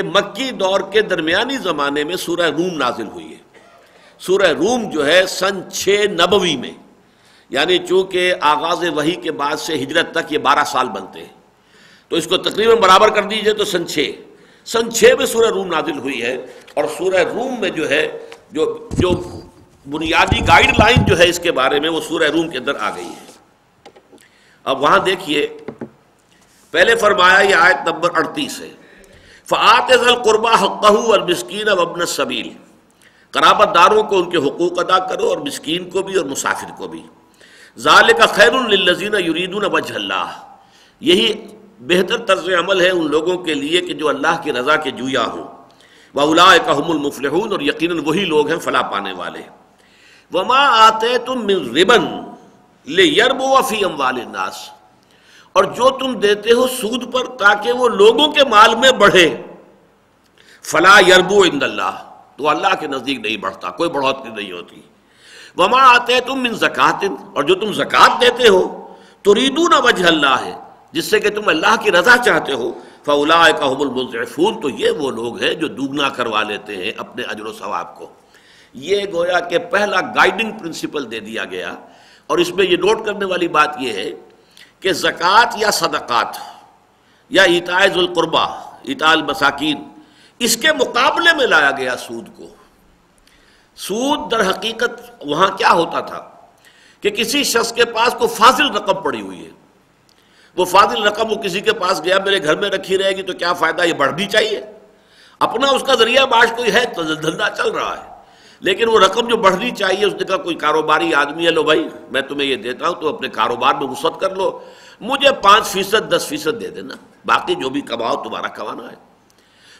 مکی دور کے درمیانی زمانے میں سورہ روم نازل ہوئی ہے۔ سورہ روم جو ہے سن 6 نبوی میں، یعنی چونکہ آغاز وحی کے بعد سے ہجرت تک یہ 12 سال بنتے ہیں، تو اس کو تقریباً برابر کر دیجئے تو سن 6 میں سورہ روم نازل ہوئی ہے۔ اور سورہ روم میں جو ہے جو بنیادی گائیڈ لائن جو ہے اس کے بارے میں وہ سورہ روم کے اندر آ گئی ہے۔ اب وہاں دیکھیے، پہلے فرمایا، یہ آیت نمبر 38 ہے، فَآتِ ذَا الْقُرْبَى حَقَّهُ وَالْمِسْكِينَ وَابْنَ السَّبِيلِ، قرابت داروں کو ان کے حقوق ادا کرو اور مسکین کو بھی اور مسافر کو بھی۔ ذَلِكَ خَيْرٌ لِّلَّذِينَ يُرِيدُونَ وَجْهَ اللَّهِ، یہی بہتر طرز عمل ہے ان لوگوں کے لیے کہ جو اللہ کی رضا کے جویا ہوں۔ وَأُولَٰئِكَ هُمُ الْمُفْلِحُونَ، اور یقیناً وہی لوگ ہیں فلاح پانے والے۔ وَمَا آتَيْتُم مِّن رِّبًا لِّيَرْبُوَ فِي أَمْوَالِ النَّاسِ، اور جو تم دیتے ہو سود پر تاکہ وہ لوگوں کے مال میں بڑھے، فلا یربو عند اللہ، تو اللہ کے نزدیک نہیں بڑھتا، کوئی بڑھوتری نہیں ہوتی۔ وما آتیتم من زکوٰۃ، اور جو تم زکوٰۃ دیتے ہو، تریدون وجہ اللہ ہے، جس سے کہ تم اللہ کی رضا چاہتے ہو، فاولئک هم المضعفون، تو یہ وہ لوگ ہیں جو دوگنا کروا لیتے ہیں اپنے اجر و ثواب کو۔ یہ گویا کہ پہلا گائیڈنگ پرنسپل دے دیا گیا، اور اس میں یہ نوٹ کرنے والی بات یہ ہے کہ زکوٰۃ یا صدقات یا ایتاء ذی القربیٰ، ایتاء المساکین، اس کے مقابلے میں لایا گیا سود کو۔ سود در حقیقت وہاں کیا ہوتا تھا کہ کسی شخص کے پاس کوئی فاضل رقم پڑی ہوئی ہے، وہ فاضل رقم وہ کسی کے پاس گیا، میرے گھر میں رکھی رہے گی تو کیا فائدہ، یہ بڑھنی چاہیے، اپنا اس کا ذریعہ معاش کوئی ہے تو دھندا چل رہا ہے، لیکن وہ رقم جو بڑھنی چاہیے، اس نے کہا کوئی کاروباری آدمی ہے، لو بھائی میں تمہیں یہ دیتا ہوں تو اپنے کاروبار میں وسعت کر لو، مجھے 5%، 10% دے دینا، باقی جو بھی کماؤ تمہارا کمانا ہے۔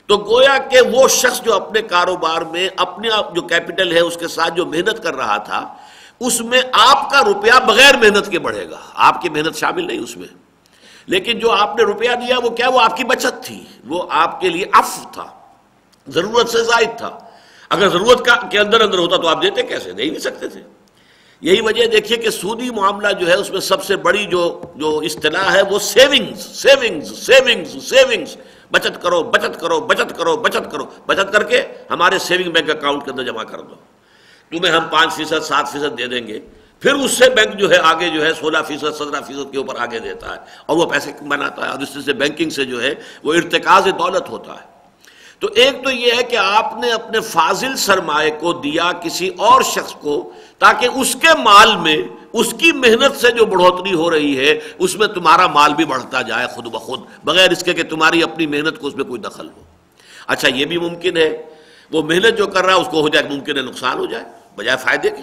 تو گویا کہ وہ شخص جو اپنے کاروبار میں اپنے جو کیپٹل ہے اس کے ساتھ جو محنت کر رہا تھا، اس میں آپ کا روپیہ بغیر محنت کے بڑھے گا، آپ کی محنت شامل نہیں اس میں، لیکن جو آپ نے روپیہ دیا وہ کیا، وہ آپ کی بچت تھی، وہ آپ کے لیے عفو تھا، ضرورت سے زائد تھا۔ اگر ضرورت کے اندر ہوتا تو آپ دیتے کیسے، دے ہی نہیں سکتے تھے۔ یہی وجہ دیکھیے کہ سودی معاملہ جو ہے اس میں سب سے بڑی جو اصطلاح ہے وہ سیونگز، بچت کرو، بچت کرو، بچت کرو، بچت کرو، بچت کر کے ہمارے سیونگ بینک اکاؤنٹ کے اندر جمع کر دو، تمہیں ہم 5%، 7% دے دیں گے، پھر اس سے بینک جو ہے آگے جو ہے 16%، 17% کے اوپر آگے دیتا ہے اور وہ پیسے بناتا ہے، اور اس سے بینکنگ سے جو ہے وہ ارتکاز دولت ہوتا ہے۔ تو ایک تو یہ ہے کہ آپ نے اپنے فاضل سرمایہ کو دیا کسی اور شخص کو تاکہ اس کے مال میں اس کی محنت سے جو بڑھوتری ہو رہی ہے اس میں تمہارا مال بھی بڑھتا جائے خود بخود، بغیر اس کے کہ تمہاری اپنی محنت کو اس میں کوئی دخل ہو۔ اچھا یہ بھی ممکن ہے وہ محنت جو کر رہا ہے اس کو ہو جائے، ممکن ہے نقصان ہو جائے بجائے فائدے کے،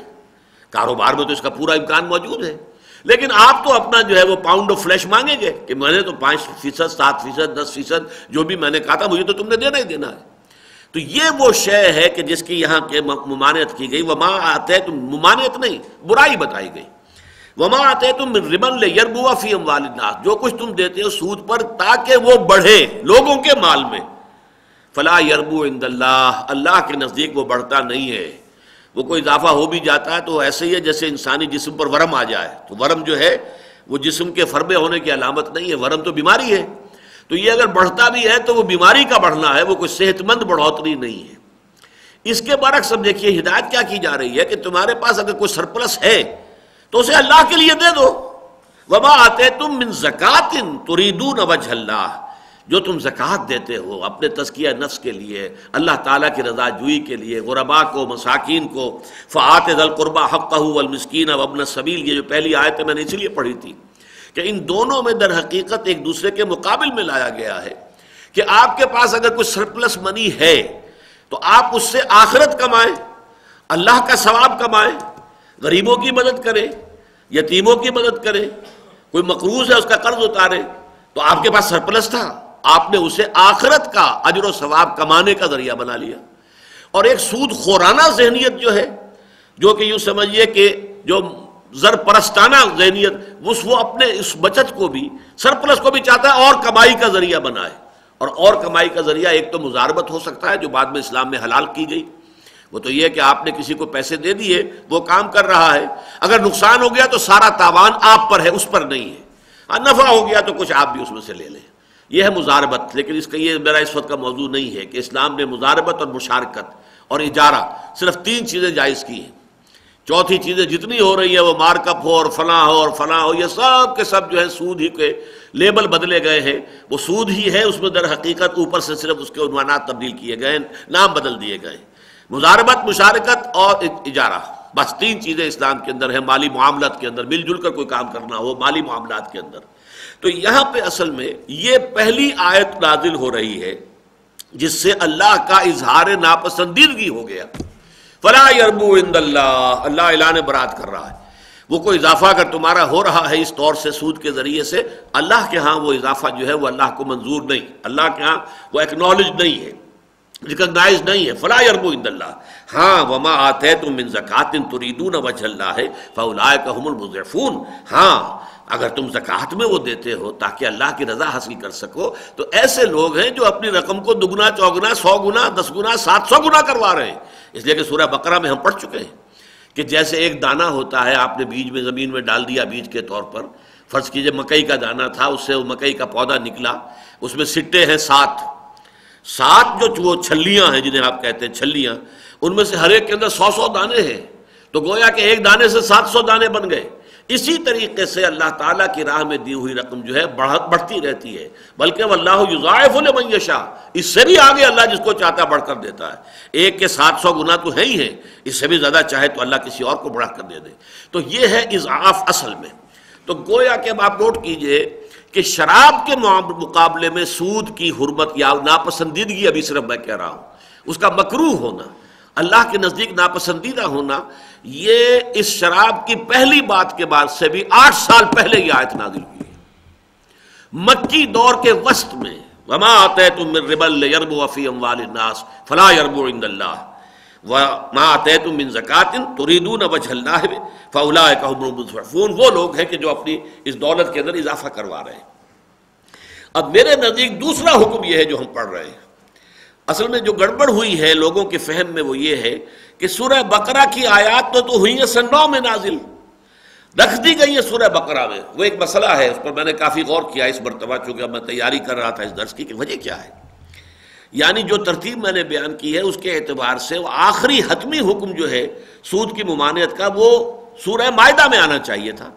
کاروبار میں تو اس کا پورا امکان موجود ہے، لیکن آپ تو اپنا جو ہے وہ پاؤنڈ آف فلیش مانگیں گے کہ میں نے تو 5%، 7%، 10% جو بھی میں نے کہا تھا مجھے تو تم نے دینا ہی دینا ہے۔ تو یہ وہ شے ہے کہ جس کی یہاں کے ممانعت کی گئی، وما آتیتم، ممانعت نہیں برائی بتائی گئی، وما آتیتم من ربا لیربو فی اموال الناس، جو کچھ تم دیتے ہو سود پر تاکہ وہ بڑھے لوگوں کے مال میں، فلا یربو عند اللہ، اللہ کے نزدیک وہ بڑھتا نہیں ہے۔ وہ کوئی اضافہ ہو بھی جاتا ہے تو ایسے ہی ہے جیسے انسانی جسم پر ورم آ جائے، تو ورم جو ہے وہ جسم کے فربے ہونے کی علامت نہیں ہے، ورم تو بیماری ہے، تو یہ اگر بڑھتا بھی ہے تو وہ بیماری کا بڑھنا ہے، وہ کوئی صحت مند بڑھوتری نہیں ہے۔ اس کے برعکس اب دیکھیے ہدایت کیا کی جا رہی ہے کہ تمہارے پاس اگر کوئی سرپلس ہے تو اسے اللہ کے لیے دے دو۔ وما آتیتم من زکوٰۃ تریدون وجہ اللہ، جو تم زکوٰۃ دیتے ہو اپنے تزکیہ نفس کے لیے، اللہ تعالیٰ کی رضا جوئی کے لیے، غرباء کو، مساکین کو، فآت ذی القربیٰ حقہ والمسکین وابن السبیل، یہ جو پہلی آیت ہے میں نے اس لیے پڑھی تھی کہ ان دونوں میں در حقیقت ایک دوسرے کے مقابل میں لایا گیا ہے کہ آپ کے پاس اگر کوئی سرپلس منی ہے تو آپ اس سے آخرت کمائیں، اللہ کا ثواب کمائیں، غریبوں کی مدد کریں، یتیموں کی مدد کریں، کوئی مقروض ہے اس کا قرض اتارے، تو آپ کے پاس سرپلس تھا، آپ نے اسے آخرت کا اجر و ثواب کمانے کا ذریعہ بنا لیا۔ اور ایک سود خورانہ ذہنیت جو ہے، جو کہ یوں سمجھیے کہ جو زر پرستانہ ذہنیت، وہ اپنے اس بچت کو بھی، سرپلس کو بھی چاہتا ہے اور کمائی کا ذریعہ بنائے، اور کمائی کا ذریعہ ایک تو مزاربت ہو سکتا ہے جو بعد میں اسلام میں حلال کی گئی، وہ تو یہ کہ آپ نے کسی کو پیسے دے دیے، وہ کام کر رہا ہے، اگر نقصان ہو گیا تو سارا تاوان آپ پر ہے، اس پر نہیں ہے، نفع ہو گیا تو کچھ آپ بھی اس میں سے لے لیں، یہ ہے مزاربت، لیکن اس کا یہ میرا اس وقت کا موضوع نہیں ہے کہ اسلام نے مزاربت اور مشارکت اور اجارہ صرف 3 چیزیں جائز کی ہیں. چوتھی چیزیں جتنی ہو رہی ہیں وہ مارکپ ہو اور فلاں ہو اور فلاں ہو، یہ سب کے سب جو ہے سود ہی کے لیبل بدلے گئے ہیں. وہ سود ہی ہے، اس میں در حقیقت اوپر سے صرف اس کے عنوانات تبدیل کیے گئے، نام بدل دیے گئے. مزاربت، مشارکت اور اجارہ، بس 3 چیزیں اسلام کے اندر ہیں. مالی معاملات کے اندر مل جل کر کوئی کام کرنا ہو، مالی معاملات کے اندر. تو یہاں پہ اصل میں یہ پہلی آیت نازل ہو رہی ہے جس سے اللہ کا اظہار ناپسندیدگی ہو گیا. فلا یربو عند اللہ، اللہ اعلان برات کر رہا ہے. وہ کوئی اضافہ اگر تمہارا ہو رہا ہے اس طور سے سود کے ذریعے سے، اللہ کے ہاں وہ اضافہ جو ہے وہ اللہ کو منظور نہیں، اللہ کے ہاں وہ ایکنالج نہیں ہے، ریکگنائز نہیں ہے. فلا یربو عند اللہ. ہاں وما آتیتم من زکات تریدون وجہ اللہ فاولئک هم المضعفون. ہاں اگر تم زکوٰۃ میں وہ دیتے ہو تاکہ اللہ کی رضا حاصل کر سکو، تو ایسے لوگ ہیں جو اپنی رقم کو دگنا چوگنا 100 گنا 10 گنا 700 گنا کروا رہے ہیں. اس لیے کہ سورہ بقرہ میں ہم پڑھ چکے ہیں کہ جیسے ایک دانہ ہوتا ہے، آپ نے بیج میں زمین میں ڈال دیا بیج کے طور پر، فرض کیجئے مکئی کا دانہ تھا، اس سے وہ مکئی کا پودا نکلا، اس میں سٹے ہیں 7 جو وہ چھلیاں ہیں جنہیں آپ کہتے ہیں چھلیاں، ان میں سے ہر ایک کے اندر 100 دانے ہیں، تو گویا کہ ایک دانے سے 700 دانے بن گئے. اسی طریقے سے اللہ تعالیٰ کی راہ میں دی ہوئی رقم جو ہے بڑھتی رہتی ہے، بلکہ واللہ یضاعف لمن یشاء، اس سے بھی آگے اللہ جس کو چاہتا بڑھ کر دیتا ہے. ایک کے 700 گنا تو ہے ہی ہے، اس سے بھی زیادہ چاہے تو اللہ کسی اور کو بڑھا کر دے دے. تو یہ ہے اضعاف اصل میں. تو گویا کہ اب آپ نوٹ کیجئے کہ شراب کے مقابلے میں سود کی حرمت یا ناپسندیدگی، ابھی صرف میں کہہ رہا ہوں، اس کا مکروہ ہونا، اللہ کے نزدیک ناپسندیدہ ہونا، یہ اس شراب کی پہلی بات کے بعد سے بھی 8 سال پہلے یہ آیت نازل ہوئی ہے. مکی دور کے وسط میں وما آتیتم من ربا لیربو فی اموال الناس فلا یربو عند اللہ وما آتیتم من زکات تریدون وجہ اللہ فاولئک هم المضعفون. وہ لوگ ہیں کہ جو اپنی اس دولت کے اندر اضافہ کروا رہے ہیں. اب میرے نزدیک دوسرا حکم یہ ہے جو ہم پڑھ رہے ہیں. اصل میں جو گڑبڑ ہوئی ہے لوگوں کے فہم میں وہ یہ ہے کہ سورہ بقرہ کی آیات تو ہوئی ہیں سن 9 میں نازل، رکھ دی گئی ہے سورہ بقرہ میں. وہ ایک مسئلہ ہے، اس پر میں نے کافی غور کیا اس مرتبہ، چونکہ اب میں تیاری کر رہا تھا اس درس کی کہ وجہ کیا ہے. یعنی جو ترتیب میں نے بیان کی ہے اس کے اعتبار سے وہ آخری حتمی حکم جو ہے سود کی ممانعت کا وہ سورہ مائدہ میں آنا چاہیے تھا.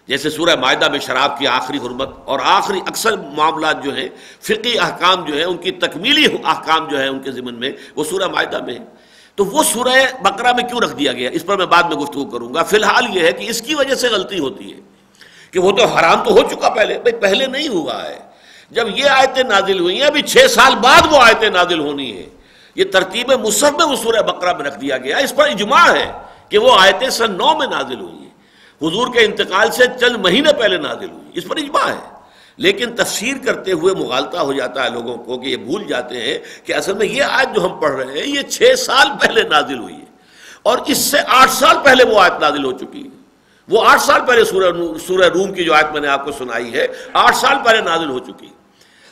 جیسے سورہ مائدہ میں شراب کی آخری حرمت اور آخری اکثر معاملات جو ہیں فقہی احکام جو ہیں ان کی تکمیلی احکام جو ہیں ان کے ضمن میں وہ سورہ مائدہ میں ہے. تو وہ سورہ بقرہ میں کیوں رکھ دیا گیا، اس پر میں بعد میں گفتگو کروں گا. فی الحال یہ ہے کہ اس کی وجہ سے غلطی ہوتی ہے کہ وہ تو حرام تو ہو چکا پہلے نہیں ہوا ہے. جب یہ آیتیں نازل ہوئی ہیں ابھی 6 سال بعد وہ آیتیں نازل ہونی ہیں. یہ ترتیب مصحف میں وہ سورہ بقرہ میں رکھ دیا گیا. اس پر اجماع ہے کہ وہ آیتیں سن 9 میں نازل ہوئی ہیں، حضور کے انتقال سے چند مہینے پہلے نازل ہوئی، اس پر اجماع ہے. لیکن تفسیر کرتے ہوئے مغالطہ ہو جاتا ہے لوگوں کو کہ یہ بھول جاتے ہیں کہ اصل میں یہ آیت جو ہم پڑھ رہے ہیں یہ 6 سال پہلے نازل ہوئی ہے، اور اس سے 8 سال پہلے وہ آیت نازل ہو چکی ہے. وہ 8 سال پہلے سورہ روم کی جو آیت میں نے آپ کو سنائی ہے 8 سال پہلے نازل ہو چکی.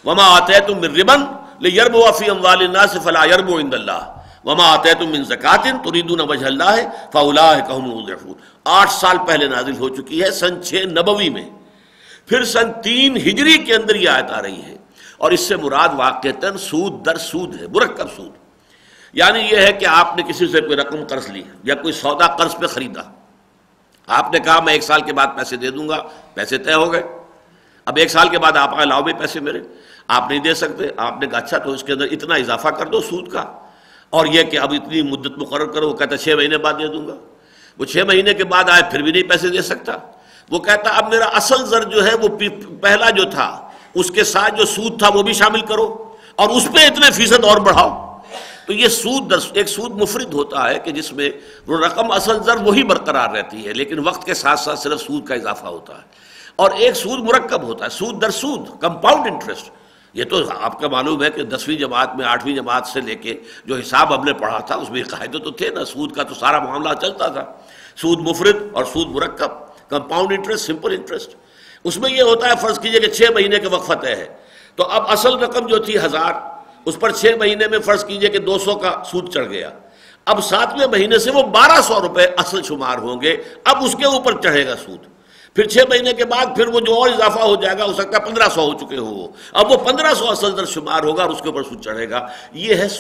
وما آتیتم من ربا لیربو فی اموال الناس فلا یربو عند اللہ وما آتیتم من زکات تریدون وجہ اللہ فاولئک هم المضعفون. 8 سال پہلے نازل ہو چکی ہے سن 6 نبوی میں. پھر سن 3 ہجری کے اندر یہ آیت آ رہی ہے، اور اس سے مراد واقعتاً سود در سود ہے، مرکب سود. یعنی یہ ہے کہ آپ نے کسی سے کوئی رقم قرض لی یا کوئی سودا قرض پہ خریدا، آپ نے کہا میں 1 سال کے بعد پیسے دے دوں گا، پیسے طے ہو گئے. اب 1 سال کے بعد آپ آئے لاؤ بھی پیسے میرے، آپ نہیں دے سکتے. آپ نے کہا اچھا تو اس کے اندر اتنا اضافہ کر دو سود کا، اور یہ کہ اب اتنی مدت مقرر کرو. وہ کہتا 6 مہینے بعد دے دوں گا. وہ 6 مہینے کے بعد آئے پھر بھی نہیں پیسے دے سکتا. وہ کہتا اب میرا اصل زر جو ہے وہ پہلا جو تھا اس کے ساتھ جو سود تھا وہ بھی شامل کرو اور اس پہ اتنے فیصد اور بڑھاؤ. تو یہ سود ایک سود مفرد ہوتا ہے کہ جس میں وہ رقم اصل زر وہی برقرار رہتی ہے لیکن وقت کے ساتھ ساتھ صرف سود کا اضافہ ہوتا ہے. اور ایک سود مرکب ہوتا ہے، سود در سود، کمپاؤنڈ انٹرسٹ. یہ تو آپ کا معلوم ہے کہ 10ویں جماعت میں 8ویں جماعت سے لے کے جو حساب ہم نے پڑھا تھا اس میں قاعدے تو تھے نا، سود کا تو سارا معاملہ چلتا تھا. سود مفرد اور سود مرکب، کمپاؤنڈ انٹرسٹ، سمپل انٹرسٹ. اس میں یہ ہوتا ہے فرض کیجئے کہ 6 مہینے کے وقفہ طے ہے، تو اب اصل رقم جو تھی 1000 اس پر 6 مہینے میں فرض کیجئے کہ 200 کا سود چڑھ گیا. اب 7ویں مہینے سے وہ 1200 روپے اصل شمار ہوں گے، اب اس کے اوپر چڑھے گا سود. پھر 6 مہینے کے بعد پھر وہ جو اور اضافہ ہو جائے گا، ہو سکتا ہے 1500 ہو چکے ہوں وہ، اب وہ 1500 اصل در شمار ہوگا اور اس کے اوپر سود چڑھے گا۔ یہ ہے